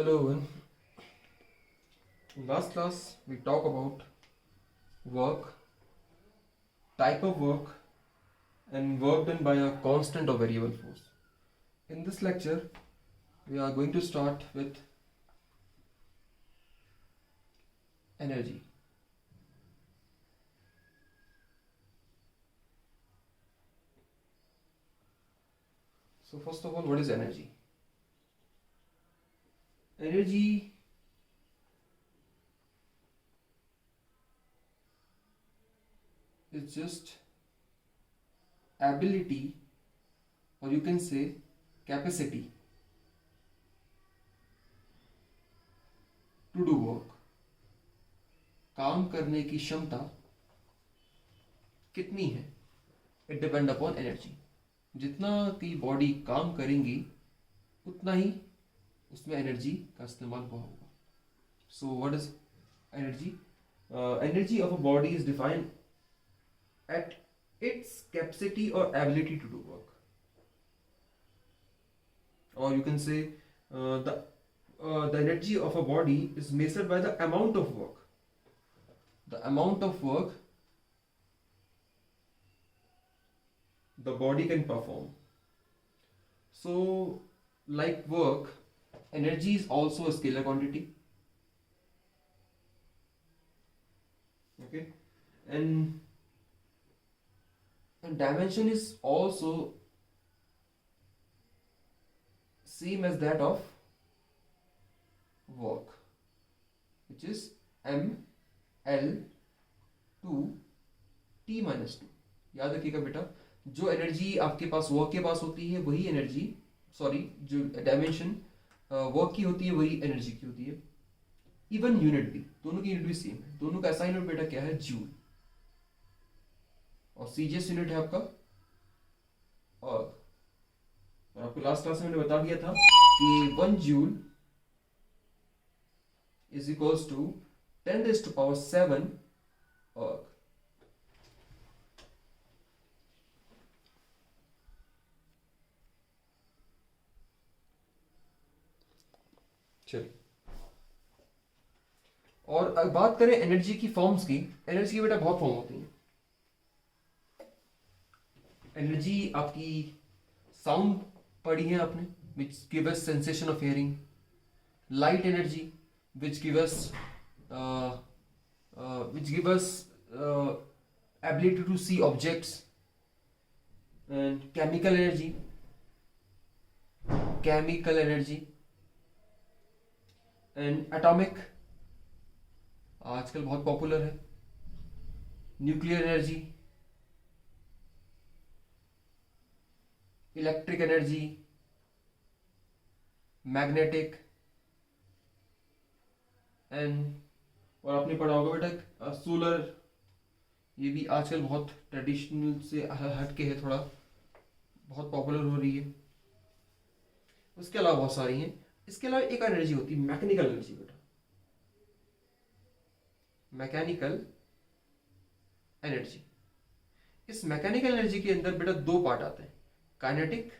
Hello everyone. In last class we talk about work, type of work and work done by a constant or variable force. In this lecture we are going to start with energy. So first of all, what is energy? Energy is just ability, or you can say capacity to do work. काम करने की क्षमता कितनी है? It depend upon energy. जितना की body काम करेंगी उतना ही उसमें एनर्जी का इस्तेमाल हुआ होगा. So what is energy? Energy of a body is defined at its capacity or ability to do work, or you can say the energy of a body is measured by the amount of work. The amount of work the body can perform. So like work, energy is also a scalar quantity. Okay, and dimension is also same as that of work, which is ml 2 t minus 2. याद रखिएगा बेटा, जो energy आपके पास work के पास होती है वही energy, sorry, जो डायमेंशन वर्क की होती है वही एनर्जी की होती है. इवन यूनिट भी, दोनों की यूनिट भी सेम है. दोनों का ऐसा यूनिट बेटा क्या है? जूल. और सीजीएस यूनिट है आपका अर्ग. और आपको लास्ट क्लास में मैंने बता दिया था कि 1 जूल इज इक्वल्स टू 10⁻⁷ अर्ग. चलिए, और अब बात करें एनर्जी की फॉर्म्स की. एनर्जी की बेटा बहुत फॉर्म होती है. एनर्जी आपकी साउंड पढ़ी है आपने, which give us sensation of hearing. Light energy which give us ability to see objects. And chemical energy and atomic, आजकल बहुत पॉपुलर है. Nuclear energy, electric energy, magnetic, and और आपने पढ़ा होगा बेटा सोलर. ये भी आजकल बहुत ट्रेडिशनल से हटके है, थोड़ा बहुत पॉपुलर हो रही है. उसके अलावा बहुत सारी हैं. इसके अलावा एक एनर्जी होती है मैकेनिकल एनर्जी बेटा. मैकेनिकल एनर्जी, इस मैकेनिकल एनर्जी के अंदर बेटा दो पार्ट आते हैं, काइनेटिक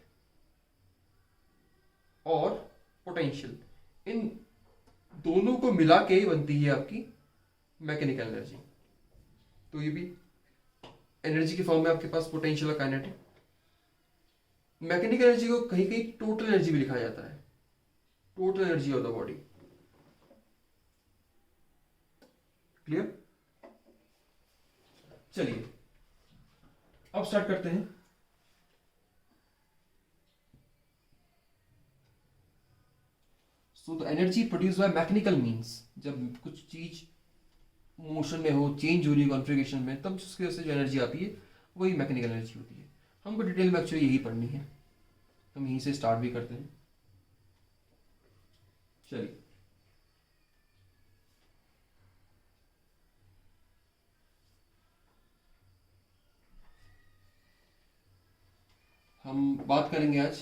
और पोटेंशियल. इन दोनों को मिला के ही बनती है आपकी मैकेनिकल एनर्जी. तो ये भी एनर्जी की फॉर्म में आपके पास पोटेंशियल और काइनेटिक. मैकेनिकल एनर्जी को कहीं कहीं टोटल एनर्जी भी लिखा जाता है, total energy of the body. Clear? चलिए अब स्टार्ट करते हैं. सो the energy produce by mechanical means, जब कुछ चीज मोशन में हो, चेंज हो रही है कॉन्फ़िगरेशन में, तब उसकी वजह से जो एनर्जी आती है वही मैकेनिकल एनर्जी होती है. हमको डिटेल में एक्चुअली यही पढ़नी है, हम यहीं से स्टार्ट भी करते हैं. चलिए, हम बात करेंगे आज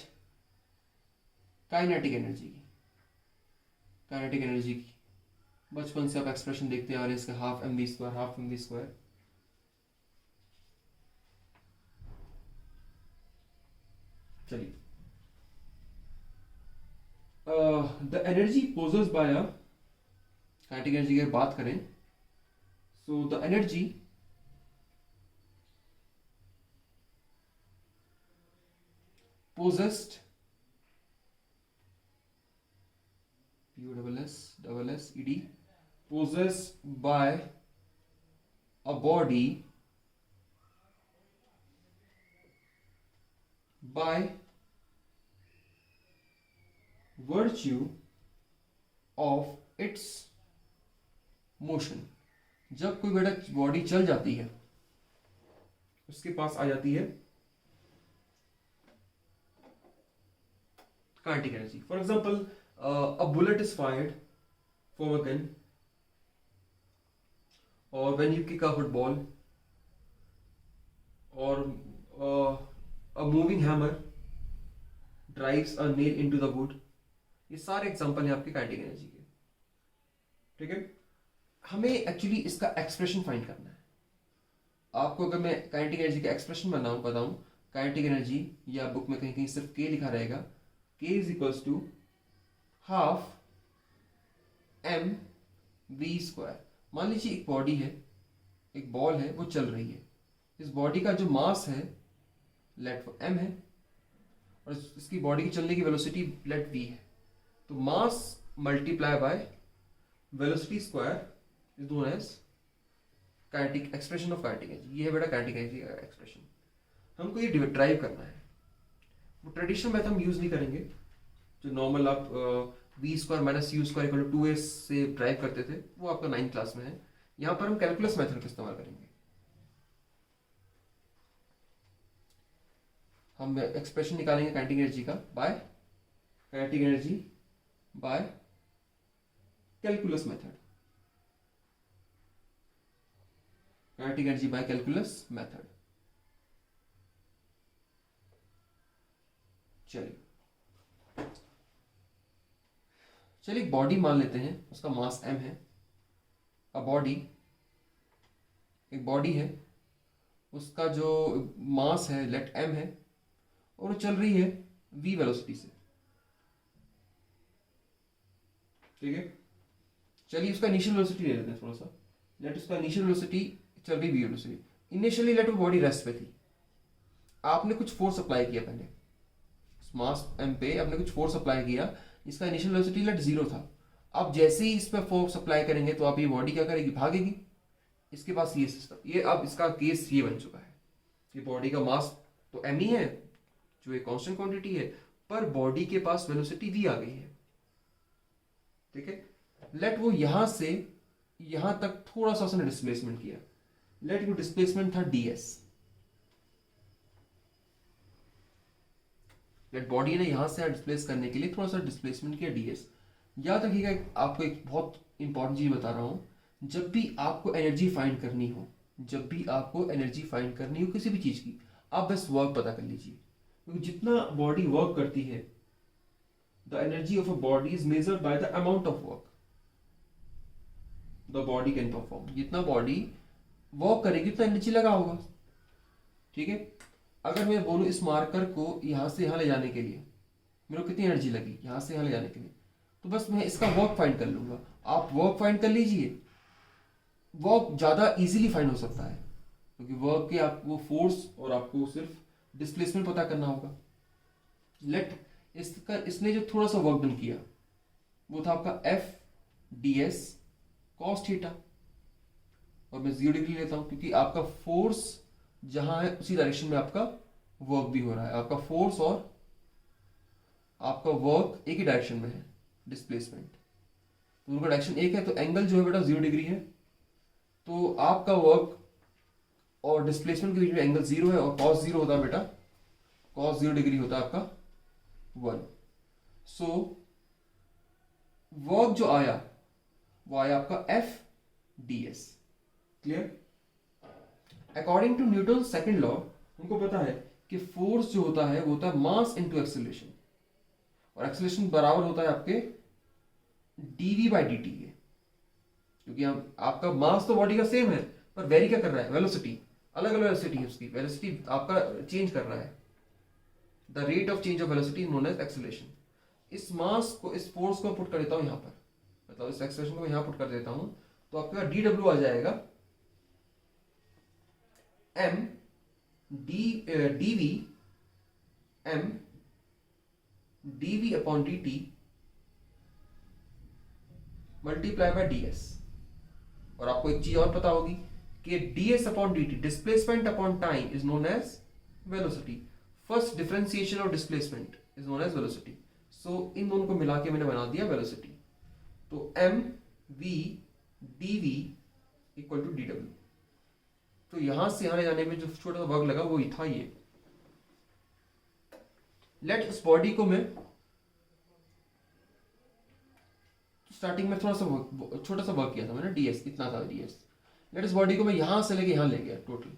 काइनेटिक एनर्जी की. काइनेटिक एनर्जी की बचपन से आप एक्सप्रेशन देखते आ रहे हैं, इसका half M V square, half M V square. चलिए, the energy possessed by a kinetic energy की अगर बात करें, so the energy possessed P-O-S-S-E-D possessed by a body by virtue of its motion। जब कोई बेटा बॉडी चल जाती है, उसके पास आ जाती है kinetic energy. For example, a bullet is fired from a gun, और when you kick a football, और a moving hammer drives a nail into the wood. ये सारे एग्जांपल हैं आपके काइनेटिक एनर्जी के। ठीक है, हमें एक्चुअली इसका एक्सप्रेशन फाइंड करना है। आपको अगर मैं काइनेटिक एनर्जी का एक्सप्रेशन बताऊं, काइनेटिक एनर्जी, या बुक में कहीं कहीं सिर्फ के लिखा रहेगा, K is equals to half M V square. मान लीजिए एक बॉडी है, एक बॉल है, वो चल रही है। इस बॉडी का जो मास है लेट m है, और इसकी बॉडी की चलने की वेलोसिटी लेट v है। तो mass multiply by velocity square is known as kinetic expression of kinetic energy. ये है बेटा काइनेटिक एनर्जी का एक्सप्रेशन। हमको ये ड्राइव करना है। वो ट्रेडिशनल मेथड हम यूज नहीं करेंगे, जो नॉर्मल आप V square minus U square equal to 2s से ड्राइव करते थे, वो आपका 9th क्लास में है। यहाँ पर हम कैलकुलस मेथड का इस्तेमाल करेंगे। हम एक्सप्रेशन निकालेंगे काइनेटिक एनर्जी का by kinetic energy by calculus method. Kinetic energy by calculus method. चलिए एक बॉडी मान लेते हैं, उसका मास m है। अ बॉडी, एक बॉडी है, उसका जो मास है लेट m है, और वो चल रही है v वेलोसिटी से। ठीक है, चलिए उसका इनिशियल वेलोसिटी ले लेते हैं थोड़ा सा। लेट उसका इनिशियल वेलोसिटी चल रही v वेलोसिटी। इनिशियली लेट वो बॉडी रेस्ट पे थी, आपने कुछ फोर्स अप्लाई किया पहले, मास m पे आपने कुछ फोर्स अप्लाई किया, इसका इनिशियल वेलोसिटी लेट 0 था। अब जैसे ही इस पर फोर्स अप्लाई करेंगे तो आप ये बॉडी क्या करेगी, भागेगी। इसके पास ये सिस्टम, ये अब इसका केस ये बन चुका है कि बॉडी का मास तो m ही है, जो एक कांस्टेंट क्वांटिटी है, पर बॉडी के पास वेलोसिटी v आ गई है। ठीक है, लेट वो यहां से यहां तक थोड़ा सा उसने डिस्प्लेसमेंट किया। लेट वो डिस्प्लेसमेंट था ds। लेट बॉडी ने यहां से डिस्प्लेस करने के लिए थोड़ा सा डिस्प्लेसमेंट किया ds। याद रखिएगा, आपको एक बहुत इंपॉर्टेंट चीज बता रहा हूं, जब भी आपको एनर्जी फाइंड करनी हो, जब भी आपको एनर्जी फाइंड करनी हो किसी भी चीज की, आप बस वर्क पता कर लीजिए। क्योंकि जितना बॉडी वर्क करती है, the energy of a body is measured by the amount of work the body can perform. जितना बॉडी वर्क करेगी उतना एनर्जी लगा होगा। ठीक है, अगर मैं बोलूं इस मार्कर को यहां से यहां ले जाने के लिए मेरे को कितनी एनर्जी लगी, यहां से यहां ले जाने के लिए, तो बस मैं इसका वर्क फाइंड कर लूंगा। आप वर्क फाइंड कर लीजिए। वर्क ज्यादा इजीली फाइंड हो सकता है, क्योंकि वर्क के आपको फोर्स और आपको सिर्फ डिस्प्लेसमेंट पता करना होगा। लेट इसने जो थोड़ा सा वर्क डन किया वो था आपका F D S cos theta, और मैं 0 डिग्री लेता हूं क्योंकि आपका फोर्स जहां है उसी डायरेक्शन में आपका वर्क भी हो रहा है। आपका फोर्स और आपका वर्क एक ही डायरेक्शन में है, डिस्प्लेसमेंट दोनों का डायरेक्शन एक है, तो एंगल जो है बेटा 0 डिग्री है। तो आपका वर्क और डिस्प्लेसमेंट के बीच में एंगल 0 है, और कॉस 0 होता है बेटा, कॉस 0 डिग्री होता है आपका 1। सो वर्क जो आया वो आया आपका F D S. Clear? According to Newton second law हमको पता है कि फोर्स जो होता है वो होता है मास इनटू एक्सेलरेशन, और एक्सेलरेशन बराबर होता है आपके dv बाई dt के। क्योंकि हम आपका मास तो बॉडी का सेम है, पर वेरी क्या कर रहा है, वेलोसिटी अलग अलग वेलोसिटी है, उसकी वेलोसिटी आपका चेंज कर रहा है। The rate of change of velocity known as acceleration. इस मास को, इस फोर्स को पुट कर देता हूँ यहाँ पर, मतलब इस एक्सप्रेशन को यहाँ पुट कर देता हूँ, तो आपके पास डी डब्ल्यू आ जाएगा M D V M D V upon D T multiply by D S. और आपको एक चीज और पता होगी कि D S upon D T, displacement upon time, is known as velocity. First differentiation of displacement is known as velocity. So इन दोनों को मिला के मैंने बना दिया वेलोसिटी। तो M V D V equal to D W. तो यहां से यहां ले जाने में जो छोटा सा वर्क लगा वो ही था ये। लेट इस बॉडी को मैं स्टार्टिंग में थोड़ा सा छोटा सा वर्क किया था मैंने, डीएस इतना था डीएस। लेट इस बॉडी को मैं यहां से लेके यहां ले गया टोटल,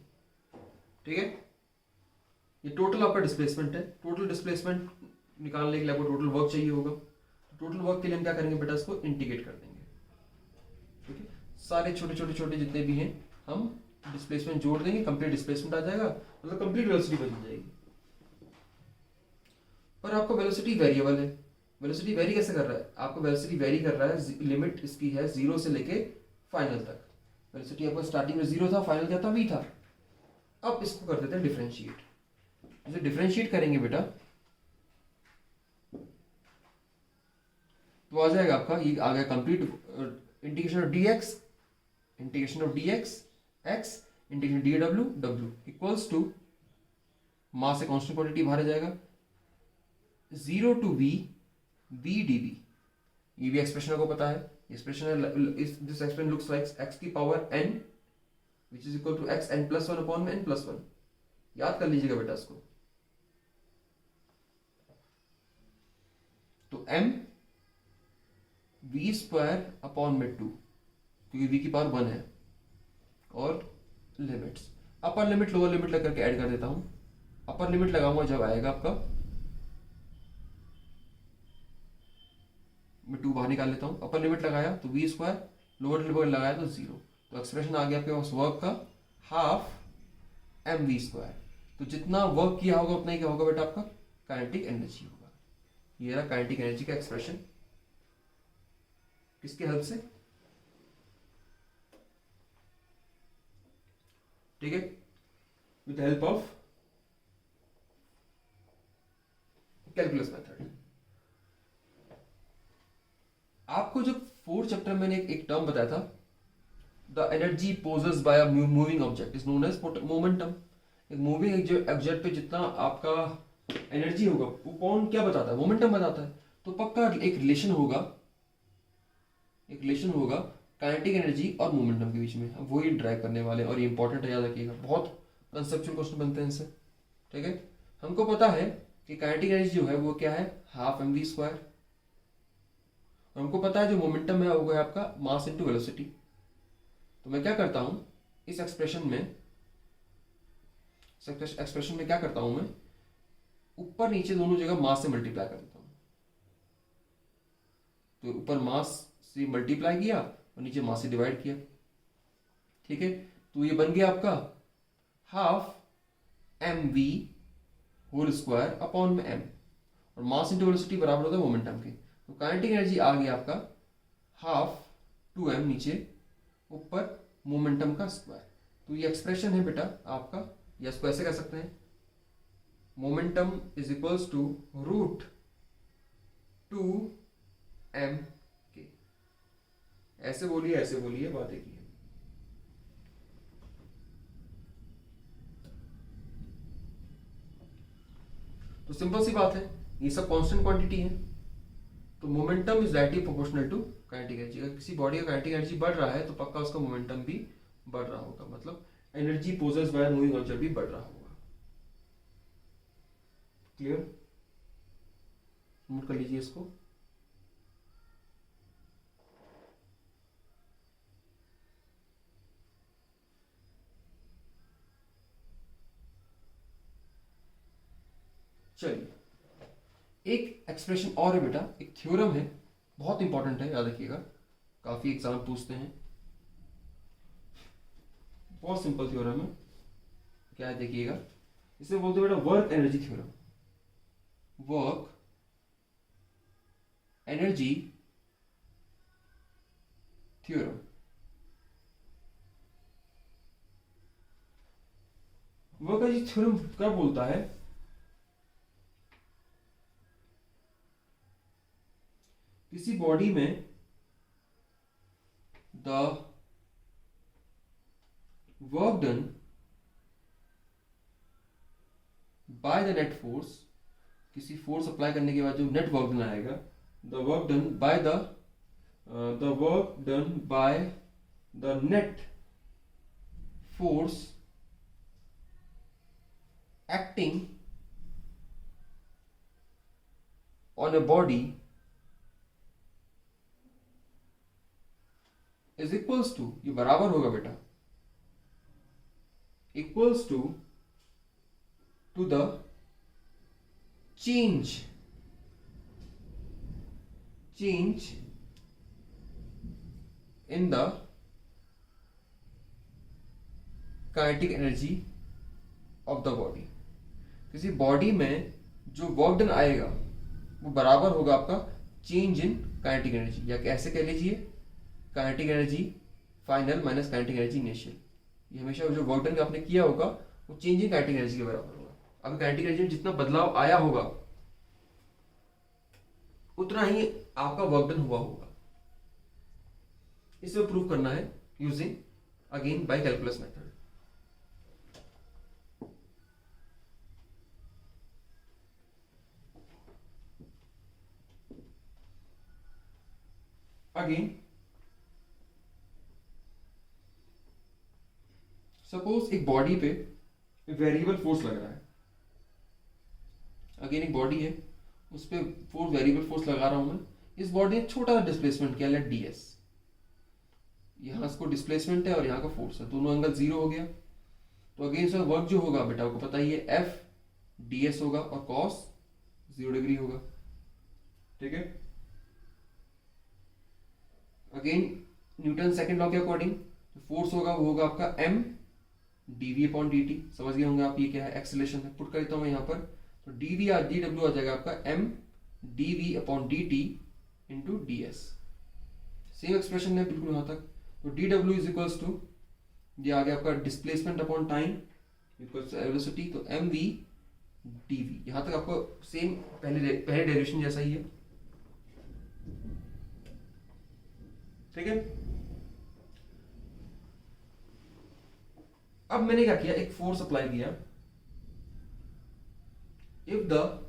ठीक है। ये टोटल आपका डिस्प्लेसमेंट है। टोटल डिस्प्लेसमेंट निकालने के लिए आपको टोटल वर्क चाहिए होगा। तो टोटल वर्क के लिए हम क्या करेंगे बेटा, इसको इंटीग्रेट कर देंगे, ठीक है। सारे छोटे छोटे छोटे जितने भी हैं हम डिस्प्लेसमेंट जोड़ देंगे, कंप्लीट डिस्प्लेसमेंट आ जाएगा, मतलब कंप्लीट वेलोसिटी बन जाएगी। पर आपका वेलोसिटी वेरिएबल है। वेलोसिटी वेरी कैसे कर रहा है, आपको वेलोसिटी वेरी कर रहा है, लिमिट इसकी है 0 से लेके फाइनल तक। वेलोसिटी आपका स्टार्टिंग में 0 था, फाइनल क्या था, v था। अब इसको कर देते हैं डिफरेंशिएट। इसे डिफरेंशिएट करेंगे बेटा तो आ जाएगा आपका, ये आ गया complete integration of dx, integration of dx x, integration dw w equals to mass से कांस्टेंट क्वांटिटी बाहर आ जाएगा 0 टू v v dv। ये भी एक्सप्रेशन आपको पता है, एक्सप्रेशन है, this expression looks like x की power n which is equal to x n plus 1 upon n plus 1। याद कर लीजिएगा बेटा इसको। तो m v स्क्वायर अपॉन में 2, क्योंकि v की पावर 1 है, और लिमिट्स अपर लिमिट लोअर लिमिट लगा करके ऐड कर देता हूं। अपर लिमिट लगाऊंगा जब आएगा आपका, मैं 2 बाहर निकाल लेता हूं। अपर लिमिट लगाया तो v स्क्वायर, लोअर लिमिट लगाया तो 0। तो एक्सप्रेशन आ गया आपके पास वर्क का हाफ एम वी स्क्वायर। तो जितना वर्क किया होगा उतना ही क्या होगा बेटा, आपका काइनेटिक एनर्जी होगा। ये रहा काइनेटिक एनर्जी का एक्सप्रेशन, किसके हेल्प से, ठीक है, with the help of calculus method. आपको जो 4th चैप्टर में मैंने एक टर्म बताया था, the energy possess by a moving object is known as momentum. एक मूविंग ऑब्जेक्ट पे जितना आपका एनर्जी होगा वो कौन क्या बताता है, मोमेंटम बताता है। तो पक्का एक रिलेशन होगा काइनेटिक एनर्जी और मोमेंटम के बीच में, हम वही ड्राइव करने वाले हैं। और ये इंपॉर्टेंट है, याद रखिएगा, बहुत कंसेप्चुअल क्वेश्चन बनते हैं इनसे, ठीक है। हमको पता है कि काइनेटिक एनर्जी जो है वो क्या है, हाफ एम वी स्क्वायर। और हमको पता है जो मोमेंटम है वो है आपका मास इनटू वेलोसिटी। तो मैं क्या करता हूं इस एक्सप्रेशन में क्या करता हूं मैं, ऊपर नीचे दोनों जगह मास से मल्टीप्लाई कर देता हूं। तो ऊपर मास से मल्टीप्लाई किया और नीचे मास से डिवाइड किया, ठीक है। तो ये बन गया आपका half M V whole square upon में एम, और मास इंटू वेलोसिटी बराबर होता है मोमेंटम के। तो काइनेटिक एनर्जी आ गया आपका हाफ 2m नीचे, ऊपर मोमेंटम का स्क्वायर। तो ये एक्सप्रेशन है बेटा आपका, या इसको ऐसे कह सकते हैं, momentum is equals to root 2m के। ऐसे बोलिए बात एक ही है। तो सिंपल सी बात है, ये सब कांस्टेंट क्वांटिटी है। तो momentum is directly proportional to kinetic energy. अगर किसी बॉडी का काइनेटिक एनर्जी बढ़ रहा है तो पक्का उसका मोमेंटम भी बढ़ रहा होगा, मतलब energy possessed by moving object भी बढ़ रहा होगा। क्लियर, नोट कर लीजिए इसको। चलिए, एक एक्सप्रेशन और है बेटा, एक थ्योरम है, बहुत इंपॉर्टेंट है, याद रखिएगा, काफी एग्जाम पूछते हैं। बहुत सिंपल थ्योरम है, क्या है देखिएगा, इसे बोलते हैं बेटा work energy theorem. Work energy theorem. Work energy theorem क्या बोलता है? किसी बॉडी में the work done by the net force, किसी फोर्स अप्लाई करने के बाद जो नेट वर्क डन आएगा, the work done by the net force acting on a body is equals to, ये बराबर होगा बेटा, equals to the change in the kinetic energy of the body। किसी बॉडी में जो वर्क डन आएगा वो बराबर होगा आपका चेंज इन काइनेटिक एनर्जी, या कैसे कह लीजिए kinetic energy final minus kinetic energy initial. ये हमेशा जो वर्क डन आपने किया होगा वो चेंज इन काइनेटिक एनर्जी के बराबर होगा। अब काइनेटिक एनर्जी में जितना बदलाव आया होगा उतना ही आपका वर्क डन हुआ होगा। इसे प्रूव करना है using again by calculus method. Again suppose एक बॉडी पे वेरिएबल फोर्स लग रहा है। अगेन एक बॉडी है, उस पर फोर्स वेरिएबल फोर्स लगा रहा हूं मैं। इस बॉडी ने छोटा सा डिस्प्लेसमेंट किया, लेट ds। यहां इसको डिस्प्लेसमेंट है और यहाँ का फोर्स है, दोनों एंगल 0 हो गया। तो अगेन इसमें वर्क जो होगा बेटा आपको पता ही है, F ds होगा और cos 0 डिग्री होगा। ठीक है। अगेन न्यूटन सेकंड लॉ के अकॉर्डिंग जो फोर्स होगा वो होगा आपका m dv अपॉन dt। समझ गए होंगे आप ये क्या है, एक्सेलरेशन है। पुट करता हूं मैं यहाँ पर, तो dv dw आ जाएगा आपका m dv upon dt into ds। Same expression है बिल्कुल यहाँ तक। तो dw इज इक्वल्स टू, ये आ गया आपका displacement upon time equals velocity, तो mv dv। यहाँ तक आपको सेम पहले डेरिवेशन जैसा ही है। ठीक है। अब मैंने क्या किया, एक फोर्स अप्लाई किया। If the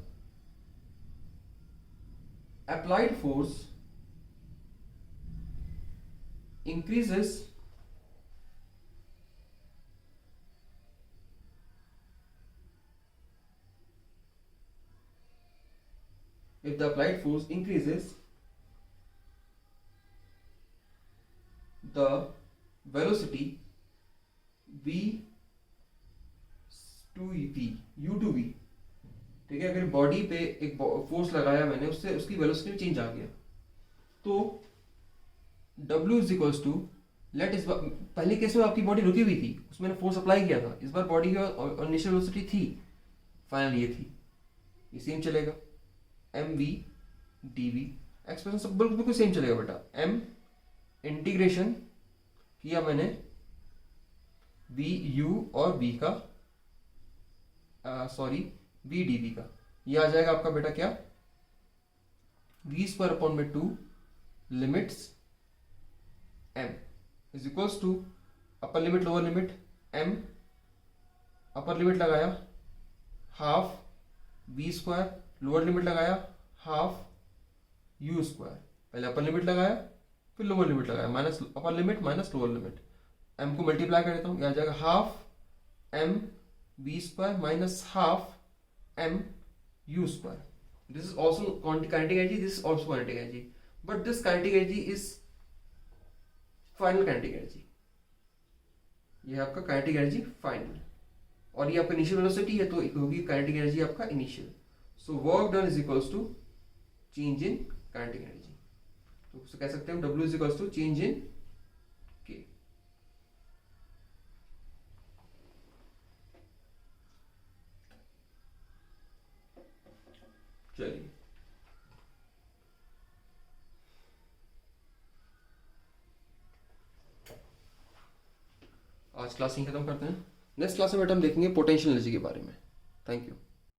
applied force increases if the applied force increases the velocity v to v u to v। ठीक है। अगर बॉडी पे एक फोर्स लगाया मैंने, उससे उसकी वेलोसिटी में चेंज आ गया, तो W is equals to let, इस बार पहले केस में आपकी बॉडी रुकी हुई थी, उसमें मैंने फोर्स अप्लाई किया था। इस बार बॉडी की इनिशियल वेलोसिटी थी, फाइनल ये थी, ये सेम चलेगा mv dv। एक्सप्रेशन सब बिल्कुल सेम चलेगा बेटा। m इंटीग्रेशन किया मैंने v u और v का v dv का, ये आ जाएगा आपका बेटा क्या, v स्क्वायर अपॉन में 2 limits m is equals to upper limit lower limit m, upper limit लगाया half v square, lower limit लगाया हाफ u स्क्वायर। पहले अपर लिमिट लगाया फिर लोअर लिमिट लगाया, minus upper limit minus lower limit, m को multiply कर देता हूँ, आ जाएगा half m v square minus half m u square। This is also kinetic energy, this is also kinetic energy, but this kinetic energy is final kinetic energy। ये आपका kinetic energy final, और ये आपका इनिशियल वेलोसिटी है, तो होगी kinetic energy आपका initial. So work done is equals to change in kinetic energy। तो कह सकते हैं W is equals to change in K। चलिए आज क्लास ही खत्म करते हैं। नेक्स्ट क्लास में बेटा हम देखेंगे पोटेंशियल एनर्जी के बारे में। Thank you.